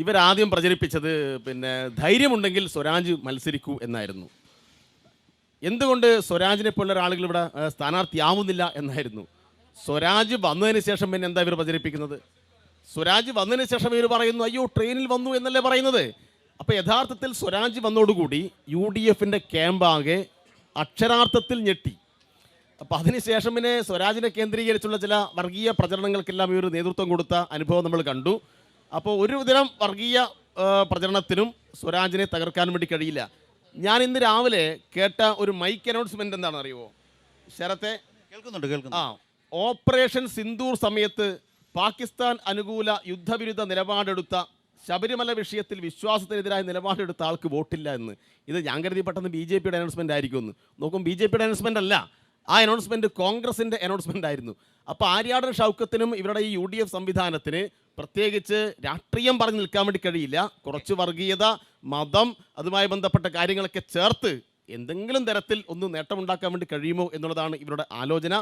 ഇവരാദ്യം പ്രചരിപ്പിച്ചത് ധൈര്യമുണ്ടെങ്കിൽ സ്വരാജ് മത്സരിക്കൂ എന്നായിരുന്നു. എന്തുകൊണ്ട് സ്വരാജിനെ പോലുള്ള ആളുകൾ ഇവിടെ സ്ഥാനാർത്ഥിയാവുന്നില്ല എന്നായിരുന്നു. സ്വരാജ് വന്നതിന് ശേഷം പിന്നെ എന്താ ഇവർ പ്രചരിപ്പിക്കുന്നത്? സ്വരാജ് വന്നതിന് ശേഷം ഇവർ പറയുന്നു അയ്യോ ട്രെയിനിൽ വന്നു എന്നല്ലേ പറയുന്നത്. അപ്പോൾ യഥാർത്ഥത്തിൽ സ്വരാജ് വന്നതോടുകൂടി UDFൻ്റെ ക്യാമ്പാകെ അക്ഷരാർത്ഥത്തിൽ ഞെട്ടി. അപ്പോൾ അതിനുശേഷം പിന്നെ സ്വരാജിനെ കേന്ദ്രീകരിച്ചുള്ള ചില വർഗീയ പ്രചരണങ്ങൾക്കെല്ലാം ഇവർ നേതൃത്വം കൊടുത്ത അനുഭവം നമ്മൾ കണ്ടു. അപ്പോൾ ഒരു തരം വർഗീയ പ്രചരണത്തിനും സ്വരാജിനെ തകർക്കാൻ വേണ്ടി കഴിയില്ല. ഞാൻ ഇന്ന് രാവിലെ കേട്ട ഒരു മൈക്ക് അനൗൺസ്മെന്റ് എന്താണെന്ന് അറിയുമോ ശരത്തെ? കേൾക്കുന്നുണ്ട്. ഓപ്പറേഷൻ സിന്ദൂർ സമയത്ത് പാകിസ്ഥാൻ അനുകൂല യുദ്ധവിരുദ്ധ നിലപാടെടുത്ത, ശബരിമല വിഷയത്തിൽ വിശ്വാസത്തിനെതിരായ നിലപാടെടുത്ത ആൾക്ക് വോട്ടില്ല എന്ന്. ഇത് ഞാൻ കരുതി പെട്ടെന്ന് BJPയുടെ അനൗൺസ്മെന്റ് ആയിരിക്കുമെന്ന്. നോക്കും BJPയുടെ അനൗൺസ്മെന്റ് അല്ല, ആ അനൗൺസ്മെന്റ് കോൺഗ്രസിന്റെ അനൗൺസ്മെന്റ് ആയിരുന്നു. അപ്പോൾ ആര്യാടൻ ഷൗക്കത്തിനും ഇവരുടെ ഈ UDF സംവിധാനത്തിന് പ്രത്യേകിച്ച് രാഷ്ട്രീയം പറഞ്ഞു നിൽക്കാൻ വേണ്ടി കഴിയില്ല. കുറച്ച് വർഗീയത, മതം, അതുമായി ബന്ധപ്പെട്ട കാര്യങ്ങളൊക്കെ ചേർത്ത് എന്തെങ്കിലും തരത്തിൽ ഒന്ന് നേട്ടമുണ്ടാക്കാൻ വേണ്ടി കഴിയുമോ എന്നുള്ളതാണ് ഇവരുടെ ആലോചന.